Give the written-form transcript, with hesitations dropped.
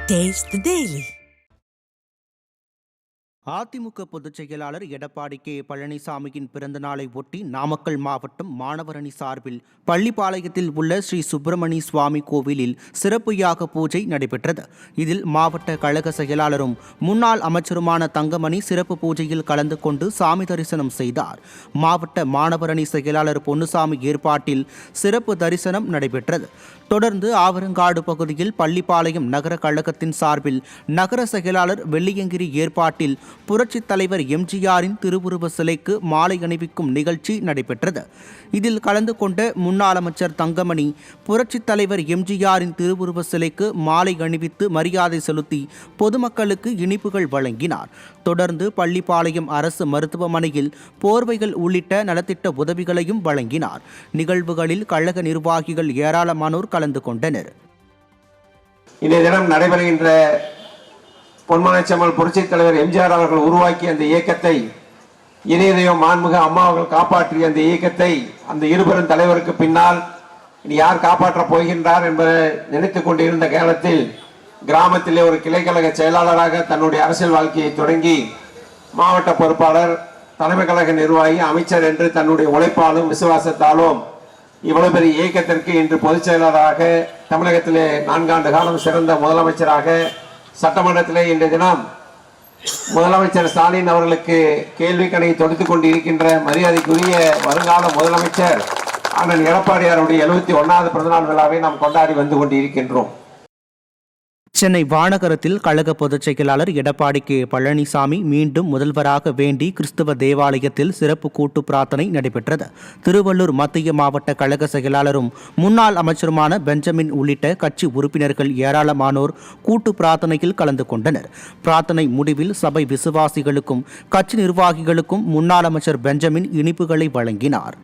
Taste the Daily. AIADMK பொதுச் செயலாளர் Edappadi K பழனிசாமியின் பிறந்த நாளை ஒட்டி நாமக்கல் மாவட்டம் மாணவரணி சார்பில் பள்ளிப்பாளையத்தில் உள்ள ஸ்ரீ சுப்பிரமணிய சுவாமி கோவிலில் சிறப்பு யாக பூஜை நடைபெற்றது. இதில் மாவட்ட கழக செயலாளரும் முன்னாள் அமைச்சருமான தங்கமணி சிறப்பு பூஜையில் கலந்து கொண்டு சாமி தரிசனம் செய்தார். மாவட்ட மாணவரணி செயலாளர் பொன்னுசாமி ஏற்பாட்டில் சிறப்பு தரிசனம் நடைபெற்றது. தொடர்ந்து ஆவரங்காடு பகுதியில் பள்ளிப்பாளையம் நகர கழகத்தின் சார்பில் நகர செயலாளர் வெள்ளியங்கிரி ஏற்பாட்டில் புரட்சித் தலைவர் எம்ஜிஆரின் திருவுருவ சிலைக்கு மாலை அணிவிக்கும் நிகழ்ச்சி நடைபெற்றது. இதில் கலந்து கொண்ட முன்னாள் அமைச்சர் தங்கமணி புரட்சித் தலைவர் எம்ஜிஆரின் திருவுருவ சிலைக்கு மாலை அணிவித்து மரியாதை செலுத்தி பொதுமக்களுக்கு இனிப்புகள் வழங்கினார். தொடர்ந்து பள்ளிப்பாளையம் அரசு மருத்துவமனையில் போர்வைகள் உள்ளிட்ட நலத்திட்ட உதவிகளையும் வழங்கினார். நிகழ்வுகளில் கழக நிர்வாகிகள் ஏராளமானோர் கலந்து கொண்டனர். இன்றைய தினம் நடைபெறுகின்ற பொன்மனச்செம்மல் புரட்சித் தலைவர் எம்ஜிஆர் அவர்கள் உருவாக்கிய அந்த இயக்கத்தை, இணையதயம் மாண்புமிகு அம்மா அவர்கள் காப்பாற்றிய அந்த இயக்கத்தை, அந்த இருபெரும் தலைவருக்கு பின்னால் இனி யார் காப்பாற்றப் போகின்றார் என்பதை நினைத்துக் கொண்டிருந்த காலத்தில் கிராமத்திலே ஒரு கிளைக்கழக செயலாளராக தன்னுடைய அரசியல் வாழ்க்கையை தொடங்கி மாவட்ட பொறுப்பாளர், தலைமை கழக நிர்வாகி, அமைச்சர் என்று தன்னுடைய உழைப்பாலும் விசுவாசத்தாலும் இவ்வளவு பெரிய இயக்கத்திற்கு இன்று பொதுச் செயலாளராக, தமிழகத்திலே 4 ஆண்டு காலம் சிறந்த முதலமைச்சராக, சட்டமன்றத்திலே இன்றைய தினம் முதலமைச்சர் ஸ்டாலின் அவர்களுக்கு கேள்வி கணை தொடுத்துக் கொண்டிருக்கின்ற மரியாதைக்குரிய வருங்கால முதலமைச்சர் அண்ணன் எடப்பாடியாருடைய 71வது பிறந்தநாள் விழாவை நாம் கொண்டாடி வந்து கொண்டிருக்கின்றோம். சென்னை வானகரத்தில் கழக பொதுச் செயலாளர் எடப்பாடி கே பழனிசாமி மீண்டும் முதல்வராக வேண்டி கிறிஸ்தவ தேவாலயத்தில் சிறப்பு கூட்டு பிரார்த்தனை நடைபெற்றது. திருவள்ளூர் மத்திய மாவட்ட கழக செயலாளரும் முன்னாள் அமைச்சருமான பெஞ்சமின் உள்ளிட்ட கட்சி உறுப்பினர்கள் ஏராளமானோர் கூட்டு பிரார்த்தனையில் கலந்து கொண்டனர். பிரார்த்தனை முடிவில் சபை விசுவாசிகளுக்கும் கட்சி நிர்வாகிகளுக்கும் முன்னாள் அமைச்சர் பெஞ்சமின் இனிப்புகளை வழங்கினார்.